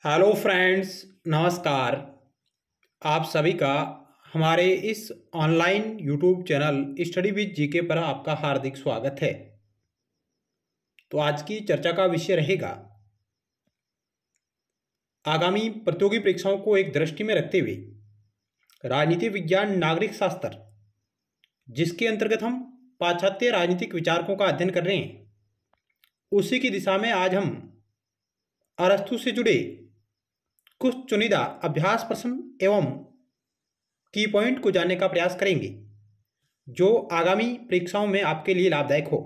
Hello friends, नमस्कार। आप सभी का हमारे इस online YouTube channel study with GK पर आपका हार्दिक स्वागत है। तो आज की चर्चा का विषय रहेगा आगामी प्रतियोगी परीक्षाओं को एक दृष्टि में रखते हुए राजनीति विज्ञान नागरिक शास्त्र, जिसके अंतर्गत हम पाश्चात्य राजनीतिक विचारकों का अध्ययन कर रहे हैं, उसी की दिशा में आज हम अरस्तु से जुड़े कुछ चुनिंदा अभ्यास प्रश्न एवं की पॉइंट को जानने का प्रयास करेंगे, जो आगामी परीक्षाओं में आपके लिए लाभदायक हो।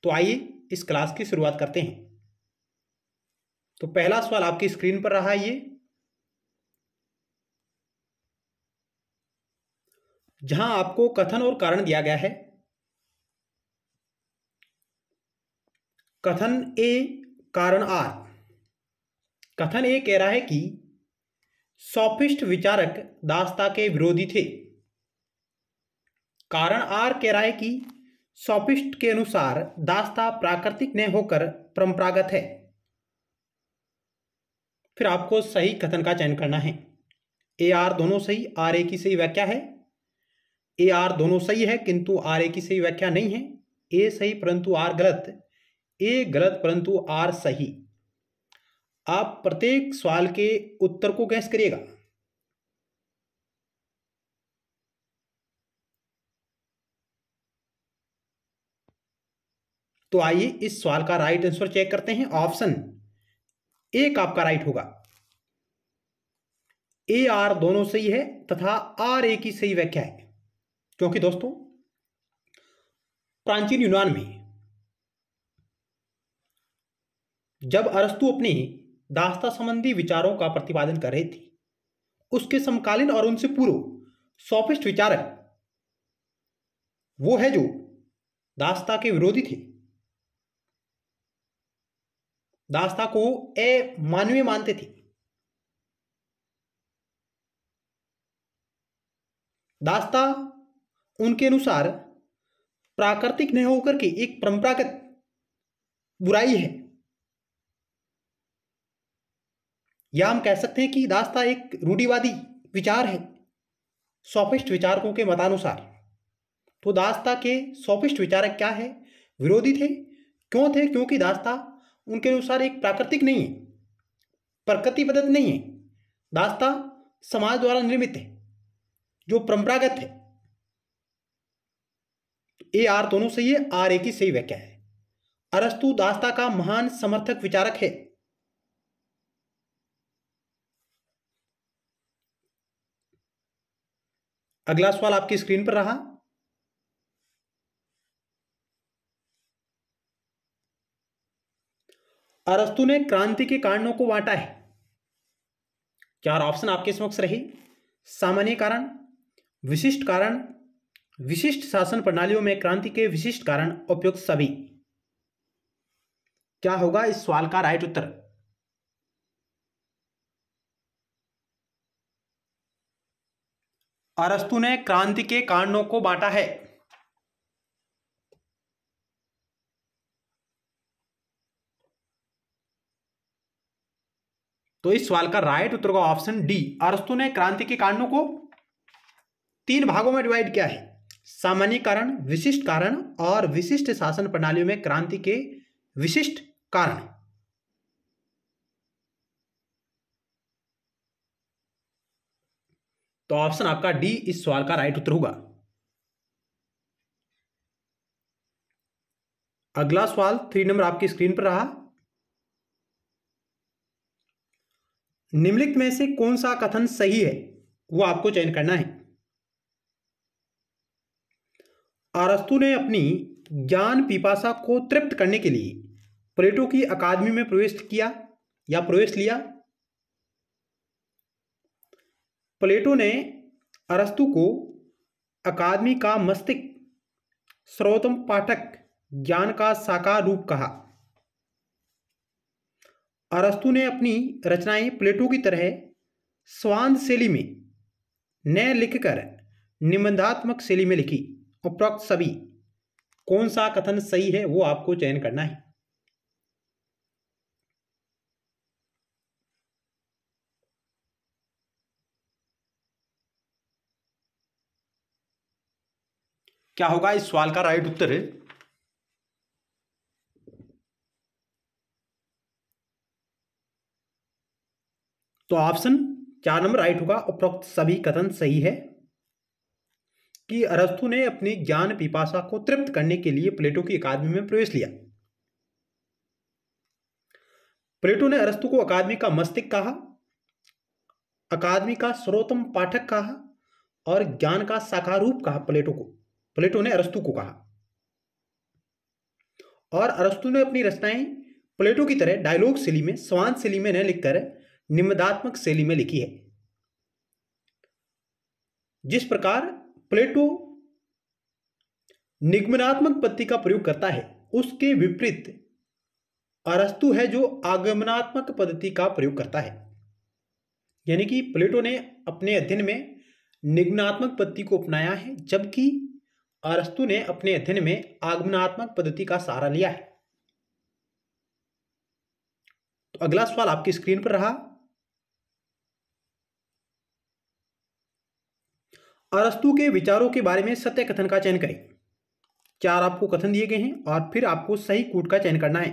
तो आइए इस क्लास की शुरुआत करते हैं। तो पहला सवाल आपकी स्क्रीन पर रहा ये, जहां आपको कथन और कारण दिया गया है। कथन ए, कारण आर। कथन ए कह रहा है कि सोफिस्ट विचारक दास्ता के विरोधी थे। कारण आर कह रहा है कि सोफिस्ट के अनुसार दास्ता प्राकृतिक न होकर परंपरागत है। फिर आपको सही कथन का चयन करना है। ए आर दोनों सही, आर ए की सही व्याख्या है। ए आर दोनों सही है किंतु आर ए की सही व्याख्या नहीं है। ए सही परंतु आर गलत, ए गलत परंतु आर सही। आप प्रत्येक सवाल के उत्तर को गैस करिएगा। तो आइए इस सवाल का राइट आंसर चेक करते हैं। ऑप्शन एक आपका राइट होगा। ए आर दोनों सही है तथा आर ए की सही व्याख्या है, क्योंकि दोस्तों प्राचीन यूनान में जब अरस्तु अपने दास्ता संबंधी विचारों का प्रतिपादन कर रहे थे, उसके समकालीन और उनसे पूर्व सोफिस्ट विचारक वो है जो दास्ता के विरोधी थे, दास्ता को अमानवीय मानते थे। दास्ता उनके अनुसार प्राकृतिक न होकर के एक परंपरागत बुराई है, या हम कह सकते हैं कि दास्ता एक रूढ़िवादी विचार है सोफिस्ट विचारकों के मतानुसार। तो दास्ता के सोफिस्ट विचारक क्या है? विरोधी थे। क्यों थे? क्योंकि दास्ता उनके अनुसार एक प्राकृतिक नहीं है, प्रकृतिबद्ध नहीं है। दास्ता समाज द्वारा निर्मित है, जो परंपरागत है। ए आर दोनों सही है, आर ए की सही व्याख्या है। अरस्तु दास्ता का महान समर्थक विचारक है। अगला सवाल आपकी स्क्रीन पर रहा। अरस्तु ने क्रांति के कारणों को बांटा है। चार ऑप्शन आपके समक्ष रहे। सामान्य कारण, विशिष्ट कारण, विशिष्ट शासन प्रणालियों में क्रांति के विशिष्ट कारण, उपयुक्त सभी। क्या होगा इस सवाल का राइट उत्तर? अरस्तु ने क्रांति के कारणों को बांटा है। तो इस सवाल का राइट उत्तर का ऑप्शन डी, अरस्तु ने क्रांति के कारणों को तीन भागों में डिवाइड किया है। सामान्य कारण, विशिष्ट कारण और विशिष्ट शासन प्रणालियों में क्रांति के विशिष्ट कारण। तो ऑप्शन आपका डी इस सवाल का राइट उत्तर होगा। अगला सवाल 3 नंबर आपकी स्क्रीन पर रहा। निम्नलिखित में से कौन सा कथन सही है, वो आपको चयन करना है। अरस्तु ने अपनी ज्ञान पिपासा को तृप्त करने के लिए प्लेटो की अकादमी में प्रवेश किया या प्रवेश लिया। प्लेटो ने अरस्तु को अकादमी का मस्तिष्क, सर्वोत्तम पाठक, ज्ञान का साकार रूप कहा। अरस्तु ने अपनी रचनाएं प्लेटो की तरह स्वांत शैली में न लिखकर निबंधात्मक शैली में लिखी। उपरोक्त सभी। कौन सा कथन सही है वो आपको चयन करना है। क्या होगा इस सवाल का राइट उत्तर? तो ऑप्शन 4 नंबर राइट होगा। उपरोक्त सभी कथन सही है कि अरस्तु ने अपनी ज्ञान पिपासा को तृप्त करने के लिए प्लेटो की अकादमी में प्रवेश लिया। प्लेटो ने अरस्तु को अकादमी का मस्तिष्क कहा, अकादमी का सर्वोत्तम पाठक कहा और ज्ञान का साकार रूप कहा। प्लेटो ने अरस्तु को कहा। और अरस्तु ने अपनी रचनाएं प्लेटो की तरह डायलॉग शैली में, स्वांत शैली में न लिखकर निम्नात्मक शैली में लिखी है। जिस प्रकार प्लेटो निगमनात्मक पद्धति का प्रयोग करता है, उसके विपरीत अरस्तु है जो आगमनात्मक पद्धति का प्रयोग करता है। यानी कि प्लेटो ने अपने अध्ययन में निगमनात्मक पद्धति को अपनाया है, जबकि अरस्तु ने अपने अध्ययन में आगमनात्मक पद्धति का सहारा लिया है। तो अगला सवाल आपकी स्क्रीन पर रहा। अरस्तु के विचारों के बारे में सत्य कथन का चयन करें। 4 आपको कथन दिए गए हैं और फिर आपको सही कूट का चयन करना है।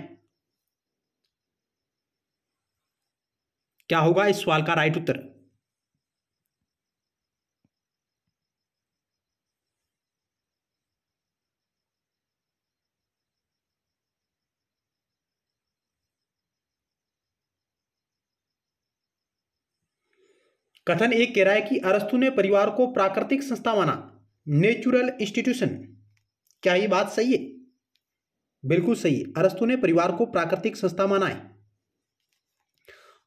क्या होगा इस सवाल का राइट उत्तर? कथन 1 कह रहा है कि अरस्तु ने परिवार को प्राकृतिक संस्था माना, नेचुरल इंस्टीट्यूशन। क्या ये बात सही है? बिल्कुल सही है। अरस्तु ने परिवार को प्राकृतिक संस्था माना है।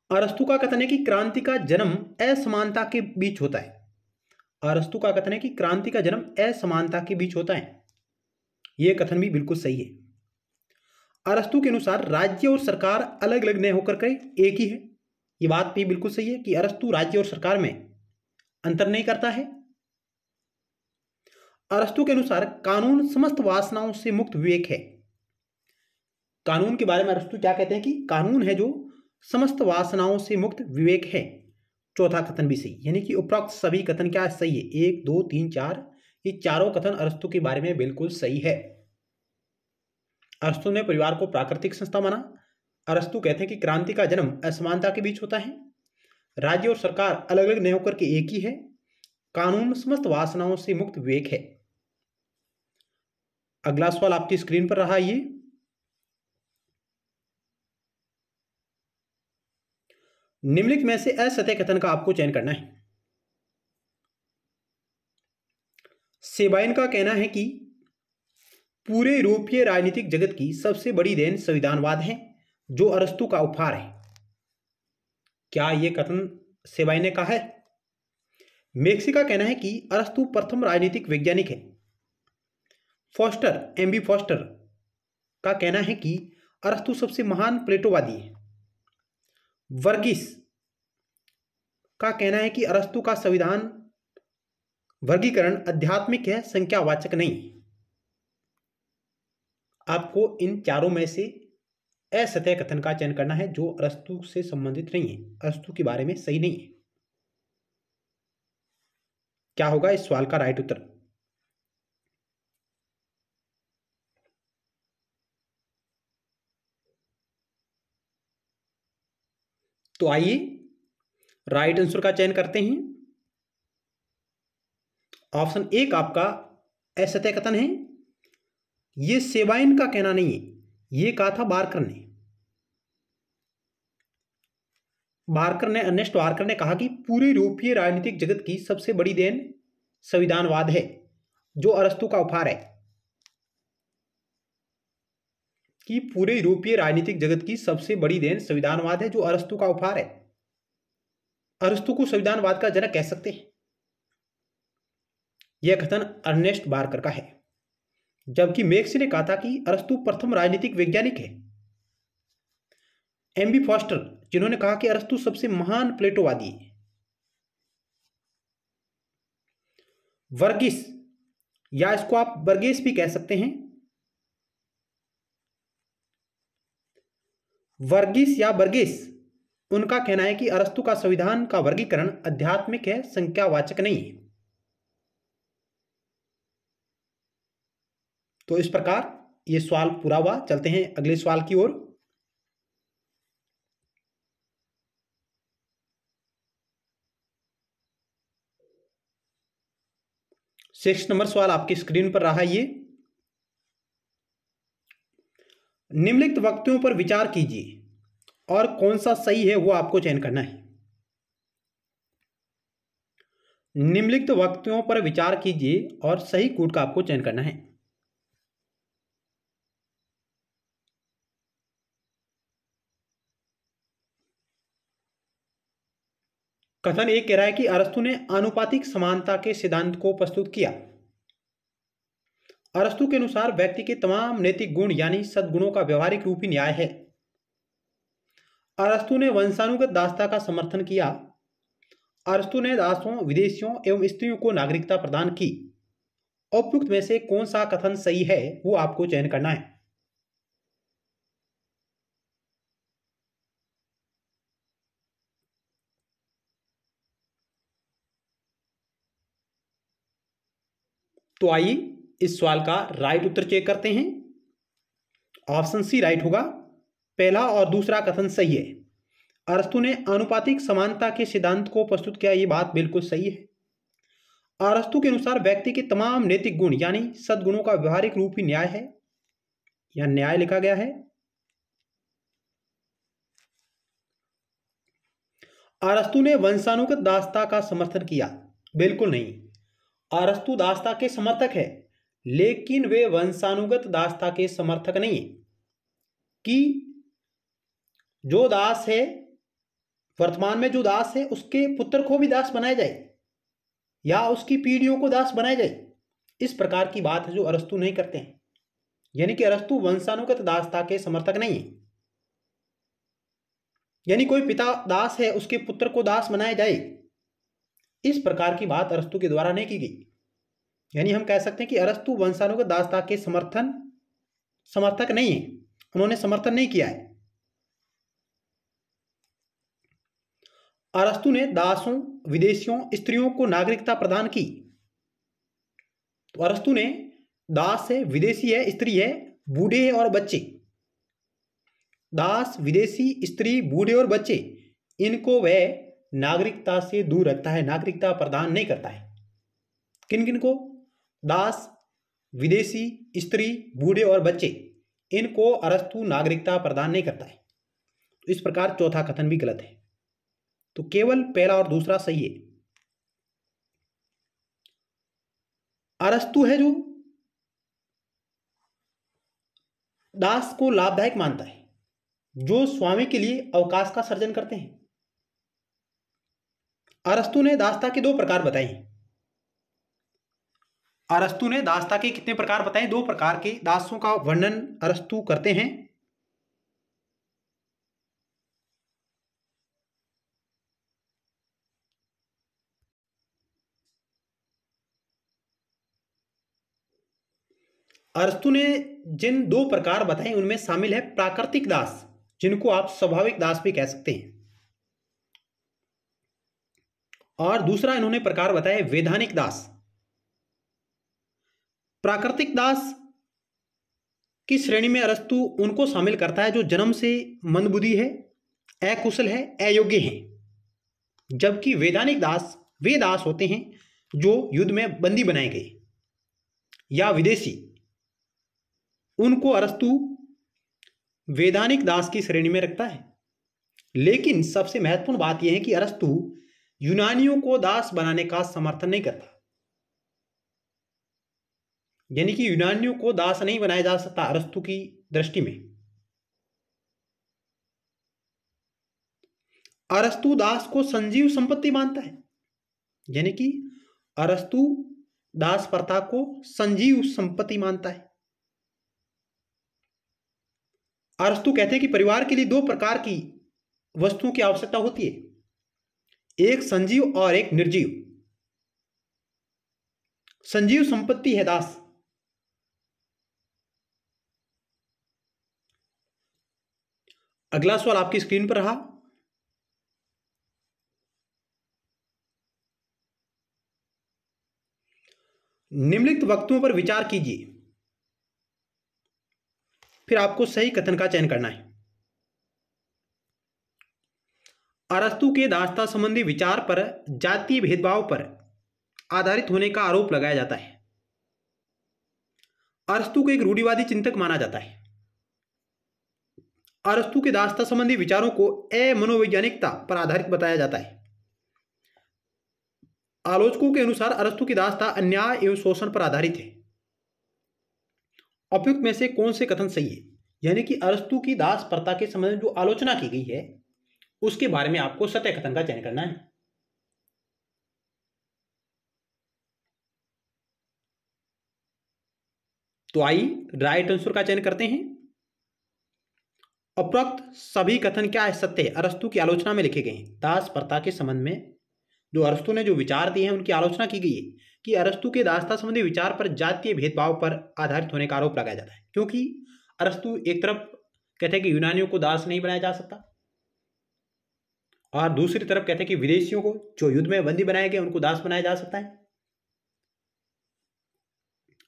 अरस्तु का कथन है कि क्रांति का जन्म असमानता के बीच होता है। अरस्तु का कथन है कि क्रांति का जन्म असमानता के बीच होता है। यह कथन भी बिल्कुल सही है। अरस्तु के अनुसार राज्य और सरकार अलग अलग न होकर के एक ही है। यह बात भी बिल्कुल सही है कि अरस्तु राज्य और सरकार में अंतर नहीं करता है। अरस्तु के अनुसार कानून समस्त वासनाओं से मुक्त विवेक है। कानून के बारे में अरस्तु क्या कहते हैं कि कानून है जो समस्त वासनाओं से मुक्त विवेक है। चौथा कथन भी सही, यानी कि उपरोक्त सभी कथन क्या सही है? 1, 2, 3, 4, ये चारों कथन अरस्तु के बारे में बिल्कुल सही है। अरस्तु ने परिवार को प्राकृतिक संस्था माना। अरस्तु कहते हैं कि क्रांति का जन्म असमानता के बीच होता है। राज्य और सरकार अलग अलग न होकर के एक ही है। कानून समस्त वासनाओं से मुक्त विवेक है। अगला सवाल आपकी स्क्रीन पर रहा। ये निम्नलिखित में से असत्य कथन का आपको चयन करना है। सेबाइन का कहना है कि पूरे यूरोपीय राजनीतिक जगत की सबसे बड़ी देन संविधानवाद है, जो अरस्तु का उपहार है। क्या यह कथन सेबाइन ने कहा है? मेक्सी का कहना है कि अरस्तु प्रथम राजनीतिक वैज्ञानिक है। फॉस्टर, एमबी फॉस्टर का कहना है कि अरस्तु सबसे महान प्लेटोवादी है। वर्गीस का कहना है कि अरस्तु का संविधान वर्गीकरण आध्यात्मिक है, संख्यावाचक नहीं। आपको इन चारों में से असत्य कथन का चयन करना है जो अरस्तु से संबंधित नहीं है, अरस्तु के बारे में सही नहीं है। क्या होगा इस सवाल का राइट उत्तर? तो आइए राइट आंसर का चयन करते हैं। ऑप्शन 1 आपका असत्य कथन है। यह सेबाइन का कहना नहीं है, यह कहा था बार्कर ने। अर्नेस्ट बार्कर ने कहा कि पूरे यूरोपीय राजनीतिक जगत की सबसे बड़ी देन संविधानवाद है, जो अरस्तु का उपहार है। कि पूरे यूरोपीय राजनीतिक जगत की सबसे बड़ी देन संविधानवाद है, जो अरस्तु का उपहार है। अरस्तु को संविधानवाद का जनक कह सकते हैं। यह कथन अर्नेस्ट बार्कर का है। जबकि मेक्सी ने कहा था कि अरस्तु प्रथम राजनीतिक वैज्ञानिक है। एमबी फॉस्टर, जिन्होंने कहा कि अरस्तु सबसे महान प्लेटोवादी है। वर्गीस, या इसको आप वर्गीस भी कह सकते हैं, वर्गीस या वर्गीस, उनका कहना है कि अरस्तु का संविधान का वर्गीकरण आध्यात्मिक है, संख्यावाचक नहीं है। तो इस प्रकार ये सवाल पूरा हुआ। चलते हैं अगले सवाल की ओर। सिक्स नंबर सवाल आपकी स्क्रीन पर रहा। ये निम्नलिखित वक्तव्यों पर विचार कीजिए और कौन सा सही है वो आपको चयन करना है। निम्नलिखित वक्तव्यों पर विचार कीजिए और सही कूट का आपको चयन करना है। कथन एक कह रहा है कि अरस्तु ने आनुपातिक समानता के सिद्धांत को प्रस्तुत किया। अरस्तु के अनुसार व्यक्ति के तमाम नैतिक गुण यानी सद्गुणों का व्यवहारिक रूप ही न्याय है। अरस्तु ने वंशानुगत दासता का समर्थन किया। अरस्तु ने दासों, विदेशियों एवं स्त्रियों को नागरिकता प्रदान की। उपयुक्त में से कौन सा कथन सही है वो आपको चयन करना है। तो आइए इस सवाल का राइट उत्तर चेक करते हैं। ऑप्शन सी राइट होगा। पहला और दूसरा कथन सही है। अरस्तु ने आनुपातिक समानता के सिद्धांत को प्रस्तुत किया, ये बात बिल्कुल सही है। अरस्तु के अनुसार व्यक्ति के तमाम नैतिक गुण यानी सद्गुणों का व्यवहारिक रूप ही न्याय है, या न्याय लिखा गया है। अरस्तु ने वंशानुगत दासता का समर्थन किया, बिल्कुल नहीं। अरस्तु दासता के समर्थक है, लेकिन वे वंशानुगत दासता के समर्थक नहीं है कि जो दास है, वर्तमान में जो दास है उसके पुत्र को भी दास बनाया जाए या उसकी पीढ़ियों को दास बनाया जाए। इस प्रकार की बात है जो अरस्तु नहीं करते हैं। यानी कि अरस्तु वंशानुगत दासता के समर्थक नहीं है। यानी कोई पिता दास है उसके पुत्र को दास बनाया जाए, इस प्रकार की बात अरस्तु के द्वारा नहीं की गई। यानी हम कह सकते हैं कि अरस्तु वंशानुगत दासता के समर्थक नहीं है, उन्होंने समर्थन नहीं किया है। अरस्तु ने दासों, विदेशियों, स्त्रियों को नागरिकता प्रदान की। तो अरस्तु ने दास है, विदेशी है, स्त्री है, बूढ़े है और बच्चे, दास, विदेशी, स्त्री, बूढ़े और बच्चे, इनको वह नागरिकता से दूर रखता है, नागरिकता प्रदान नहीं करता है। किन किन को? दास, विदेशी, स्त्री, बूढ़े और बच्चे, इनको अरस्तु नागरिकता प्रदान नहीं करता है। तो इस प्रकार चौथा कथन भी गलत है। तो केवल पहला और दूसरा सही है। अरस्तु है जो दास को लाभदायक मानता है, जो स्वामी के लिए अवकाश का सर्जन करते हैं। अरस्तु ने दासता के दो प्रकार बताए हैं। अरस्तु ने दासता के कितने प्रकार बताए? दो प्रकार के दासों का वर्णन अरस्तु करते हैं। अरस्तु ने जिन दो प्रकार बताए उनमें शामिल है प्राकृतिक दास, जिनको आप स्वाभाविक दास भी कह सकते हैं, और दूसरा इन्होंने प्रकार बताया वैधानिक दास। प्राकृतिक दास की श्रेणी में अरस्तु उनको शामिल करता है जो जन्म से मंदबुद्धि है, अकुशल है, अयोग्य है। जबकि वैधानिक दास वे दास होते हैं जो युद्ध में बंदी बनाए गए या विदेशी, उनको अरस्तु वैधानिक दास की श्रेणी में रखता है। लेकिन सबसे महत्वपूर्ण बात यह है कि अरस्तु यूनानियों को दास बनाने का समर्थन नहीं करता। यानी कि यूनानियों को दास नहीं बनाया जा सकता अरस्तु की दृष्टि में। अरस्तु दास को संजीव संपत्ति मानता है। यानी कि अरस्तु दास प्रथा को संजीव संपत्ति मानता है। अरस्तु कहते हैं कि परिवार के लिए दो प्रकार की वस्तुओं की आवश्यकता होती है, एक संजीव और एक निर्जीव। संजीव संपत्ति है दास। अगला सवाल आपकी स्क्रीन पर रहा। निम्नलिखित वक्तव्यों पर विचार कीजिए फिर आपको सही कथन का चयन करना है। अरस्तु के दास्ता संबंधी विचार पर जातीय भेदभाव पर आधारित होने का आरोप लगाया जाता है। अरस्तु को एक रूढ़िवादी चिंतक माना जाता है। अरस्तु के दास्ता संबंधी विचारों को अमनोवैज्ञानिकता पर आधारित बताया जाता है। आलोचकों के अनुसार अरस्तु की दास्ता अन्याय एवं शोषण पर आधारित है। उपयुक्त में से कौन से कथन सही है? यानी कि अरस्तु की दास प्रथा के संबंध में जो आलोचना की गई है उसके बारे में आपको सत्य कथन का चयन करना है। तो आइए राइट आंसर का चयन करते हैं। उपरोक्त सभी कथन क्या है? सत्य है, अरस्तु की आलोचना में लिखे गए हैं। दास प्रथा के संबंध में जो अरस्तु ने जो विचार दिए हैं उनकी आलोचना की गई है कि अरस्तु के दास्ता संबंधी विचार पर जातीय भेदभाव पर आधारित होने का आरोप लगाया जाता है, क्योंकि अरस्तु एक तरफ कहते हैं कि यूनानियों को दास नहीं बनाया जा सकता और दूसरी तरफ कहते हैं कि विदेशियों को जो युद्ध में बंदी बनाए गए उनको दास बनाया जा सकता है।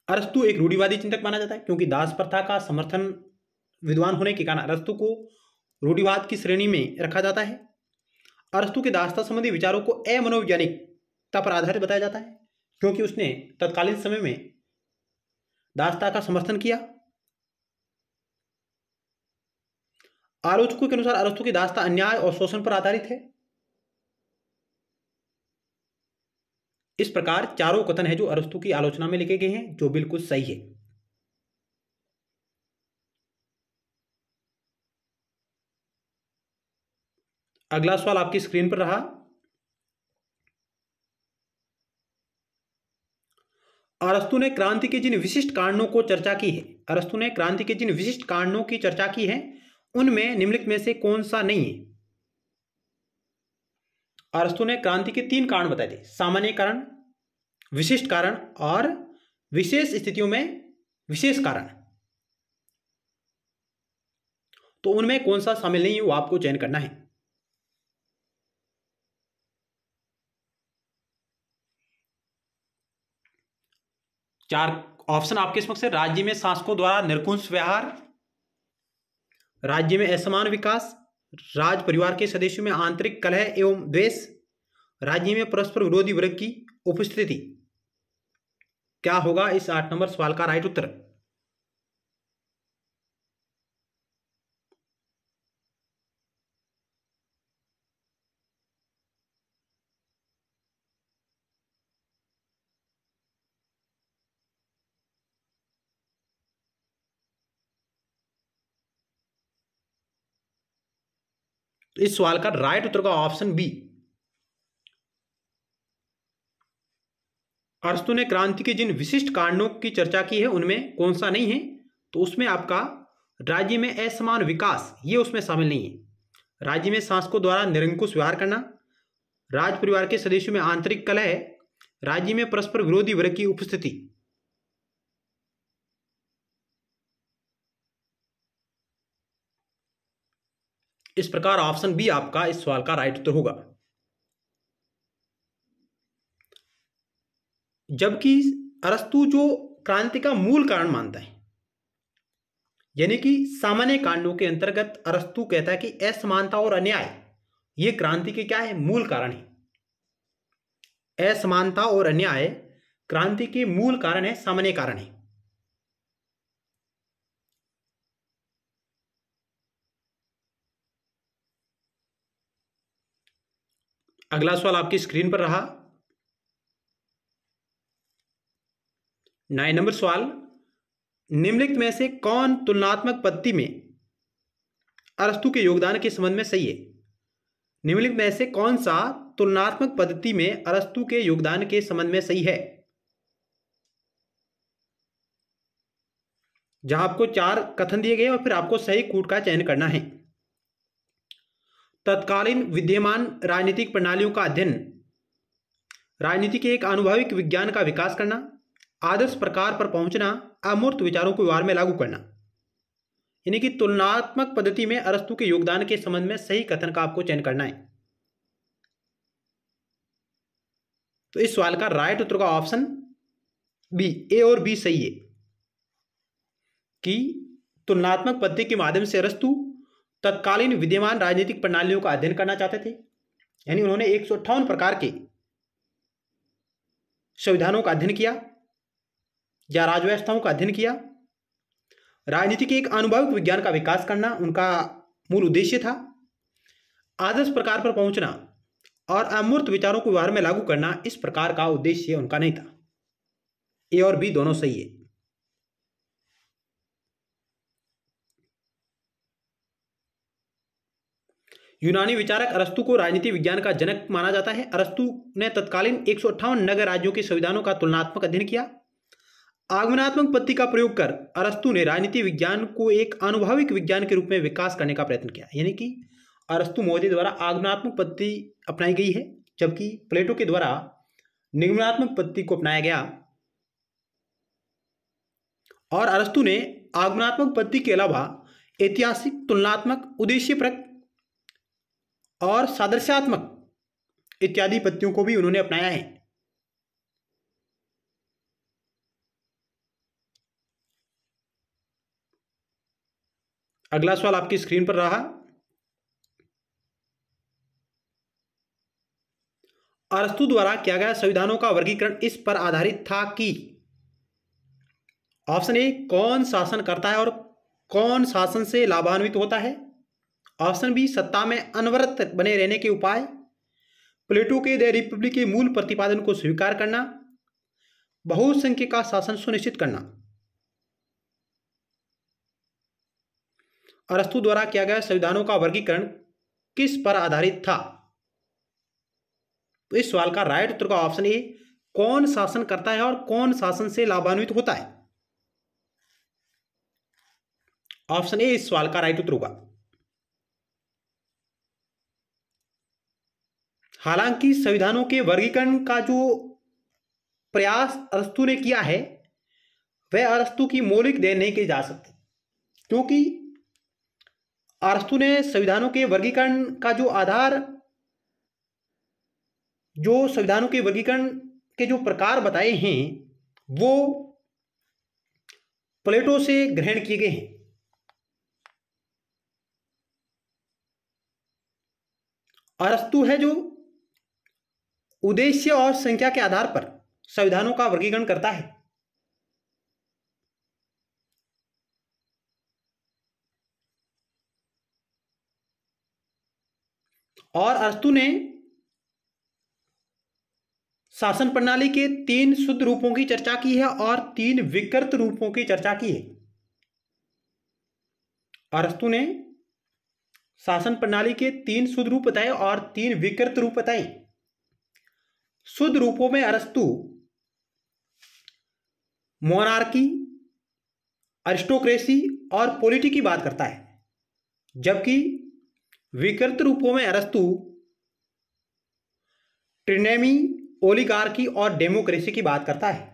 अरस्तु एक रूढ़िवादी चिंतक माना जाता है क्योंकि दास प्रथा का समर्थन विद्वान होने के कारण अरस्तु को रूढ़िवाद की श्रेणी में रखा जाता है। अरस्तु के दास्ता संबंधी विचारों को अमनोवैज्ञानिकता पर आधारित बताया जाता है क्योंकि उसने तत्कालीन समय में दास्ता का समर्थन किया। आलोचकों के अनुसार अरस्तु की दास्ता अन्याय और शोषण पर आधारित है। इस प्रकार चारों कथन है जो अरस्तु की आलोचना में लिखे गए हैं जो बिल्कुल सही है। अगला सवाल आपकी स्क्रीन पर रहा। अरस्तु ने क्रांति के जिन विशिष्ट कारणों को चर्चा की है, अरस्तु ने क्रांति के जिन विशिष्ट कारणों की चर्चा की है उनमें निम्नलिखित में से कौन सा नहीं है? अरस्तु ने क्रांति के 3 कारण बताए थे, सामान्य कारण, विशिष्ट कारण और विशेष स्थितियों में विशेष कारण। तो उनमें कौन सा शामिल नहीं है वो आपको चयन करना है। चार ऑप्शन आपके समक्ष है। राज्य में शासकों द्वारा निरंकुश व्यवहार, राज्य में असमान विकास, राज परिवार के सदस्यों में आंतरिक कलह एवं द्वेष, राज्य में परस्पर विरोधी वर्ग की उपस्थिति। क्या होगा इस 8 नंबर सवाल का राइट उत्तर? इस सवाल का राइट उत्तर का ऑप्शन बी। अरस्तु ने क्रांति के जिन विशिष्ट कारणों की चर्चा की है उनमें कौन सा नहीं है? तो उसमें आपका राज्य में असमान विकास ये उसमें शामिल नहीं है। राज्य में शासकों द्वारा निरंकुश व्यवहार करना, राज परिवार के सदस्यों में आंतरिक कलह, राज्य में परस्पर विरोधी वर्ग की उपस्थिति। इस प्रकार ऑप्शन बी आपका इस सवाल का राइट उत्तर होगा। जबकि अरस्तु जो क्रांति का मूल कारण मानता है, यानी कि सामान्य कांडों के अंतर्गत अरस्तु कहता है कि असमानता और अन्याय ये क्रांति के क्या है? मूल कारण है। असमानता और अन्याय क्रांति के मूल कारण है, सामान्य कारण है। अगला सवाल आपकी स्क्रीन पर रहा। 9 नंबर सवाल, निम्नलिखित में से कौन तुलनात्मक पद्धति में अरस्तु के योगदान के संबंध में सही है? निम्नलिखित में से कौन सा तुलनात्मक पद्धति में अरस्तु के योगदान के संबंध में सही है? जहां आपको 4 कथन दिए गए और फिर आपको सही कूट का चयन करना है। तत्कालीन विद्यमान राजनीतिक प्रणालियों का अध्ययन, राजनीति के एक आनुभविक विज्ञान का विकास करना, आदर्श प्रकार पर पहुंचना, अमूर्त विचारों को व्यवहार में लागू करना। यानी कि तुलनात्मक पद्धति में अरस्तु के योगदान के संबंध में सही कथन का आपको चयन करना है। तो इस सवाल का राइट उत्तर का ऑप्शन बी, ए और बी सही है कि तुलनात्मक पद्धति के माध्यम से अरस्तु तत्कालीन विद्यमान राजनीतिक प्रणालियों का अध्ययन करना चाहते थे। यानी उन्होंने 158 प्रकार के संविधानों का अध्ययन किया या राजव्यवस्थाओं का अध्ययन किया। राजनीति के एक अनुभविक विज्ञान का विकास करना उनका मूल उद्देश्य था। आदर्श प्रकार पर पहुंचना और अमूर्त विचारों को व्यवहार में लागू करना इस प्रकार का उद्देश्य उनका नहीं था। ए और बी दोनों सही है। यूनानी विचारक अरस्तु को राजनीति विज्ञान का जनक माना जाता है। अरस्तु ने तत्कालीन 158 नगर राज्यों के संविधानों का तुलनात्मक अध्ययन किया। आगमनात्मक पद्धति का प्रयोग कर अरस्तु ने राजनीति विज्ञान को एक आनुभविक विज्ञान के रूप में विकास करने का प्रयत्न किया। यानी कि अरस्तु महोदय द्वारा आगमनात्मक पद्धति अपनाई गई है, जबकि प्लेटो के द्वारा निगमनात्मक पद्धति को अपनाया गया। और अरस्तु ने आगमनात्मक पद्धति के अलावा ऐतिहासिक, तुलनात्मक, उद्देश्यपरक और सादृश्यात्मक इत्यादि पद्धतियों को भी उन्होंने अपनाया है। अगला सवाल आपकी स्क्रीन पर रहा। अरस्तु द्वारा किया गया संविधानों का वर्गीकरण इस पर आधारित था कि ऑप्शन ए, कौन शासन करता है और कौन शासन से लाभान्वित होता है। ऑप्शन बी, सत्ता में अनवरत बने रहने के उपाय। प्लेटो के द रिपब्लिक के मूल प्रतिपादन को स्वीकार करना। बहुसंख्यक का शासन सुनिश्चित करना। अरस्तु द्वारा किया गया संविधानों का वर्गीकरण किस पर आधारित था। तो इस सवाल का राइट उत्तर का ऑप्शन ए, कौन शासन करता है और कौन शासन से लाभान्वित होता है। ऑप्शन ए इस सवाल का राइट उत्तर होगा। हालांकि संविधानों के वर्गीकरण का जो प्रयास अरस्तु ने किया है वह अरस्तु की मौलिक देन नहीं की जा सकती, क्योंकि अरस्तु ने संविधानों के वर्गीकरण का जो आधार, जो संविधानों के वर्गीकरण के जो प्रकार बताए हैं वो प्लेटो से ग्रहण किए गए हैं। अरस्तु है जो उद्देश्य और संख्या के आधार पर संविधानों का वर्गीकरण करता है। और अरस्तु ने शासन प्रणाली के 3 शुद्ध रूपों की चर्चा की है और 3 विकृत रूपों की चर्चा की है। अरस्तु ने शासन प्रणाली के 3 शुद्ध रूप बताए और 3 विकृत रूप बताए। शुद्ध रूपों में अरस्तु मोनार्की, अरिस्टोक्रेसी और पॉलिटी की बात करता है, जबकि विकृत रूपों में अरस्तु ट्रिनेमी, ओलिगार्की और डेमोक्रेसी की बात करता है।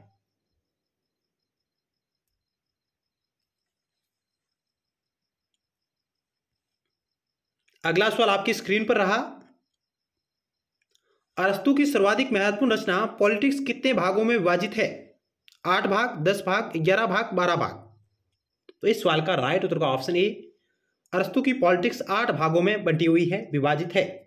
अगला सवाल आपकी स्क्रीन पर रहा। अरस्तु की सर्वाधिक महत्वपूर्ण रचना पॉलिटिक्स कितने भागों में विभाजित है। 8 भाग, 10 भाग, 11 भाग, 12 भाग। तो इस सवाल का राइट उत्तर का ऑप्शन ए, अरस्तु की पॉलिटिक्स 8 भागों में बंटी हुई है, विभाजित है।